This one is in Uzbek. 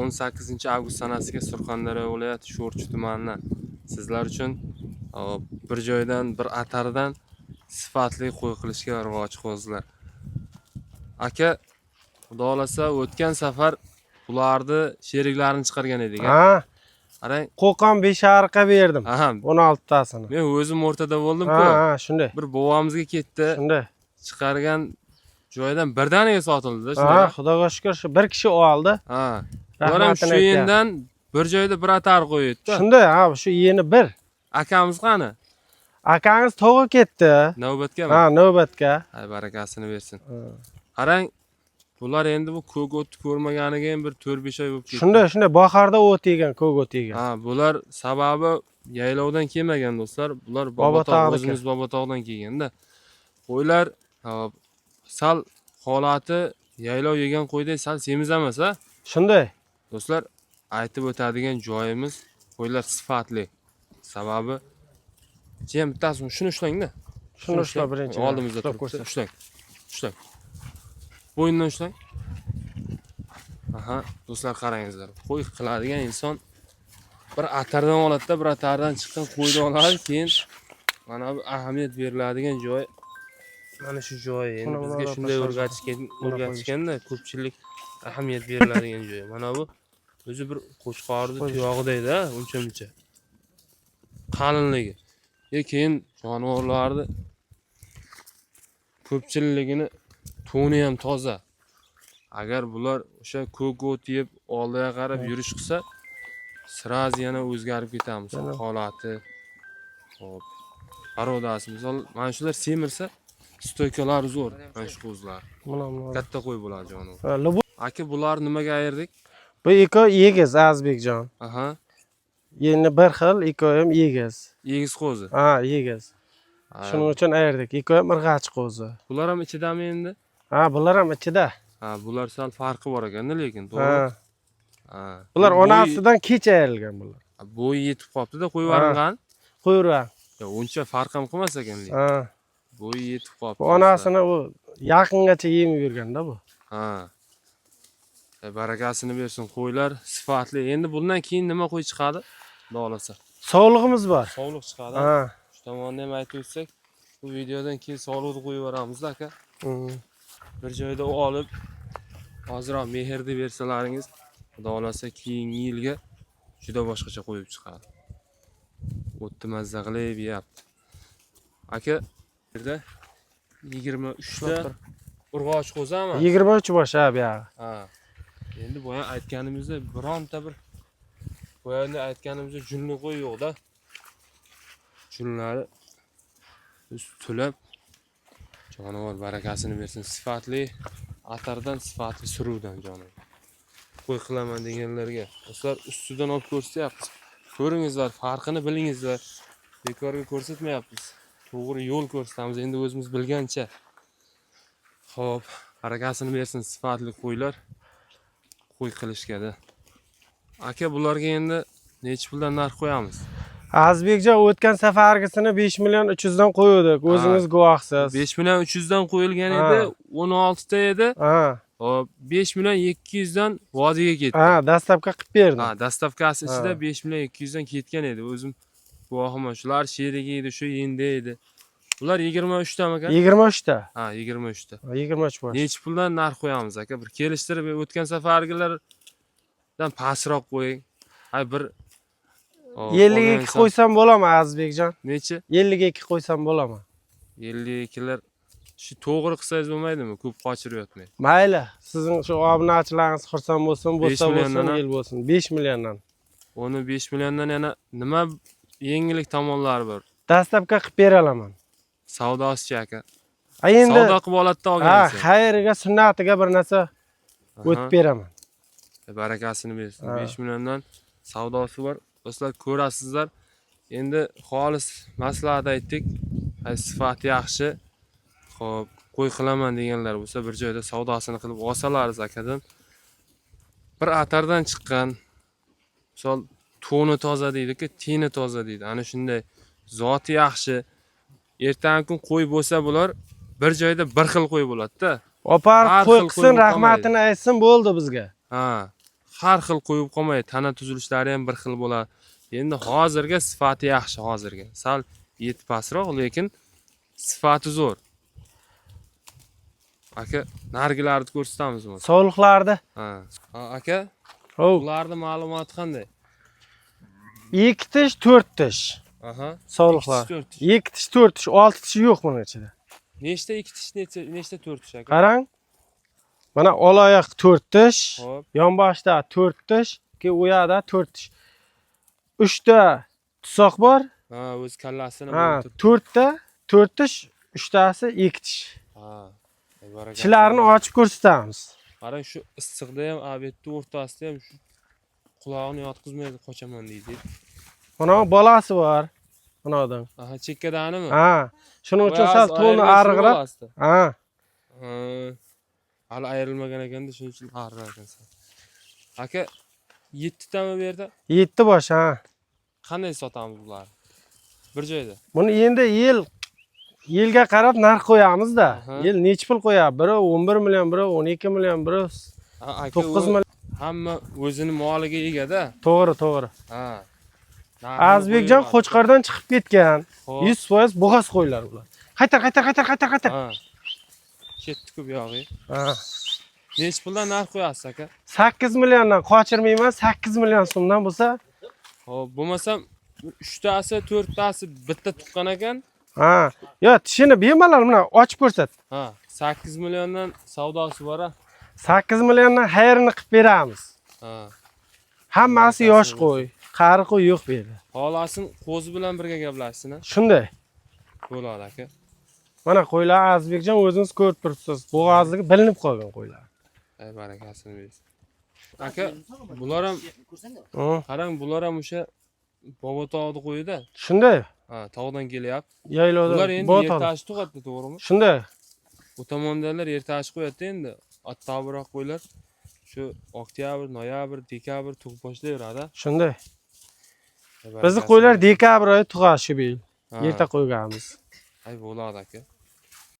18-avgust sanasiga Surxondaryo viloyati Sho'rchi tumanidan sizlar uchun bir joydan, bir atardan sifatli qo'y qilishga rivoji qo'zdilar. Aka, xudo xolasa o'tgan safar ularni sheriklarini chiqargan edik. Ha. Qarang, Qo'qon 5 ariqa berdim. Aha, 16 tasini. men o'zim o'rtada bo'ldim-ku. Ha, shunday. Bir bobomizga ketdi. Shunday. Chiqargan joydan birdaniga sotildi-da, Ha, xudoga shukr, shu bir kishi oldi. Ha. Ular ham shu yendan bir joyda bir atar qo'ydi-da. Shunday, ha, shu yeni bir. Akamiz qani? Akangiz to'g'ri ketdi. Navbatgami? Ha, navbatga. Hay barakasini bersin. Qarang, bular endi bu ko'k o't ko'rmaganiga ham bir 4-5 oy bo'lib ketdi. Shunday, bahorda o't yegan, ko'k o't yegan. Ha, bular sababi yaylovdan kelmagan do'stlar. Bular o'zimiz Bobotog'dan kelganda. Qo'ylar sal holati yaylov yegan qo'yday sal semiz emas, ha? Shunday. Do'stlar, aytib o'tadigan joyimiz qo'ylar sifatli. Sababi jam bittasini shuni ushlang-da. Shuni ushlab birinchi. Oldimizda turibdi. Ushlang. Ushlang. Bo'yindan ushlang. Aha, do'stlar qarangizlar. Qo'y qiladigan inson bir atardan oladi-da, bir atardan chiqqan qo'yni oladi, keyin mana bu ahamiyat beriladigan joy mana shu joy. Endi bizga shunday o'rgatishganda ko'pchilik ahamiyat beriladigan joy. Mana bu o'zi bir qo'chqorning tuyog'idayda, uncha-muncha. Qalinligi. Keyin jonivorlarni ko'pchiligini to'ni ham toza. Agar bular o'sha ko'k o't yeb oldiga qarab yurish qilsa, siraz yana o'zgarib ketamiz. Holati. Xo'p. Arodasi misol mana shular semirsa, stoykalari zo'r. Mana shu qo'zlar. Katta qo'y bo'ladi jonivor. Aka, bular nimaga ayirdik? Bu eko egiz, Azbekjon. Aha. Endi bir xil, eko ham egiz. Egiz qo'zi. Ha, egiz. Shuning uchun ayirdik. Eko ham irg'ach qo'zi. Bular ham ichidami endi? Ha, bular ham ichida. Ha, bular sal farqi bor ekan-da, lekin to'g'ri. Ha. Bular onasidan kech ayrilgan bular. Bo'yi yetib qopti-da, qo'yvarilgan. Qo'yvarilgan. Ya, uncha farq ham qilmas ekan lekin. Ha. Bo'yi yetib qopti. Onasini u yaqingacha yemib yurganda bu. Ha. Barakasini bersin, qo'ylar sifatli. Endi bundan keyin nima qo'y chiqadi? Xudo xolasa. Sog'lig'imiz bor. Sog'liq chiqadi. Ha. Shu tomonni ham aytib o'tsak, bu videodan keyin sog'liqni qo'yib yuboramiz aka. Bir joyda olib, hozirroq mehrni bersalaringiz, xudo xolasa keyingi yilga juda boshqacha qo'yib chiqadi. O'tni mazza qilib yeyapti. Aka, bu yerda 23 ta urg'och qo'zami? 23 bosh ha bu yoq. Ha. Endi bu ham aytganimizda bironta bir bu yerda aytganimizda junli qo'y yo'q-da. Junlari tulab jonivor barakasini bersin. Sifatli atardan, sifatli suruvdan jonivor. Qo'y qilaman deganlarga do'stlar ustidan olib ko'rsatyapmiz. Ko'ringizlar, farqini bilingizlar. Bekorga ko'rsatmayapmiz. To'g'ri yo'l ko'rsatamiz endi o'zimiz bilgancha. Xo'p, barakasini bersin sifatli qo'ylar. Qo'y qilishgada. Aka, bularga endi necha puldan narx qo'yamiz? Azbekjon o'tgan safargisini 5 million 300 dan qo'ydik. O'zingiz guvohsiz. 5 million 300 dan qo'yilgan edi, 16 ta edi. Ha. Hop, 5 million 200 dan vodiga ketdi. Ha, dastavka qilib berdim. Ha, dastavkasi ichida 5 million 200 dan ketgan edi. O'zim guvohiman. Shular sherigi edi, shu endi edi. Bular 23 tami ekan? 23 ta. Ha, 23 ta. 23 bosh. Necha puldan narx qo'yamiz aka? Bir kelishtirib o'tgan safargilardan pastroq qo'ying. Hay bir 52 qo'ysam bo'ladimi Azbekjon? Necha? 52 qo'ysam bo'ladimi? 52lar shu to'g'ri qilsangiz bo'lmaydimi? Ko'p qochirib yotmay. Mayli, sizning shu obunachilaringiz xursand bo'lsin, bo'lsa yil bo'lsin. 5 milliondan. Uni 5 milliondan yana nima yengillik tomonlari bor? Dastavka qilib bera olaman. Savdosi aka. Endi savdo qilib oladida olgansiz. Ha, xayriga, sunnatiga bir narsa o'tib beraman. Barakasini bersin. 5 milliondan savdosi bor. Do'stlar, ko'rasizlar. Endi xolis maslahat aytdik. Sifati yaxshi. Xo'p, qo'y qilaman deganlar bo'lsa, bir joyda savdosini qilib olsalaringiz akadan. Bir atardan chiqqan, misol to'ni toza deydi-ku, teni toza deydi. Ana shunday zoti yaxshi. Ertangi kun qo'y bo'lsa bular bir joyda bir xil qo'y bo'ladi-da. Opar qo'y qilsin, rahmatini aytsin bo'ldi bizga. Ha. har xil qo'yib qolmay, tana tuzilishlari ham bir xil bo'ladi. Endi hozirga sifati yaxshi hozirga. Sal yeti pastroq, lekin sifati zo'r. Aka, nargilarni ko'rsatamizmi? Sog'liqlarda. Ha. Aka, Hov, ularning ma'lumoti qanday? 2 tish, 4 tish. Aha. Sog'liqlar. 2 tish, 2 tish, 4 tish, 6 tish yo'q buning ichida. Nechta 2 tish, nechta 4 tish aka? Qarang. Mana oloyoq 4 tish, Xo'p. yonboshda 4 tish, keyin u yoqda 4 tish. 3 ta tusoq bor. Ha, o'z kallasini Ha, bo'lib turibdi. 4 ta, 4 tish, 3 tasi 2 tish. Ha. Barakalla. Tishlarini ochib ko'rsatamiz. Qarang, shu issiqda ham, obedni o'rtasida ham shu qulog'ini yotqizmaydi, qochaman deydi. Mana bolasi bor. Bunodan. Aha, chekkadanimi? Ha, shuning uchun sal to'ni ariqroq. Ha, Ha. Hali ayrilmagan ekanda, shuning uchun ariq ekansan. Aka, 7 tami bu yerda? 7 bosh, ha. Qanday sotamiz bularni? Bir joyda. Buni endi yilga qarab narx qo'yamiz-da. Aha. Yil necha pul qo'yadi? Biri 11 million, biri 12 million, biri Ha, aka, 9 million. hamma o'zini moliga ega-da. To'g'ri, to'g'ri. Ha. Azbekjon Qo'chqordan chiqib ketgan. Xo'p. 100% bo'g'oz qo'ylar ular. Qaytar. Ha. Ketdi-ku bu yog'i. Ha. Nech puldan narx qo'yasiz aka? 8 milliondan qochirmayman, 8 million so'mdan bo'lsa, Xo'p, bo'lmasam 3 tasi, 4 tasi bitta tuqqan ekan. ha. Yo, tishini bemalol mana ochib ko'rsat. Ha, 8 milliondan savdosi bor-a. 8 milliondan xayrini qilib beramiz. Ha. Hammasi yosh qo'y, qari qo'y yo'q bu yerda. Xolasin qo'zi bilan birga gaplashsin. Shunday. Bo'ladi aka. Mana qo'ylar Azbekjon o'zingiz ko'rib turibsiz. Bo'g'ozligi bilinib qolgan qo'ylar. Ay barakasini bersin. Aka, bular ham Hı, qarang, bular ham o'sha Bobotog'ni qo'yida. Shunday. Ha, tog'dan kelyapti. Yaylovda Bular endi bot yer oldi. tashi tug'adi, to'g'rimi? Shunday. Bu tomondalar yer tashi qo'yadi endi. Attabroq qo'ylar. Shu oktyabr, noyabr, dekabr tug'ib boshlayveradi. Shunday. Ay, Bizni barakasini qo'ylar bersin. dekabr oyi tug'adi shu yil. Ha. Erta qo'yganmiz. Ay bo'ladi aka.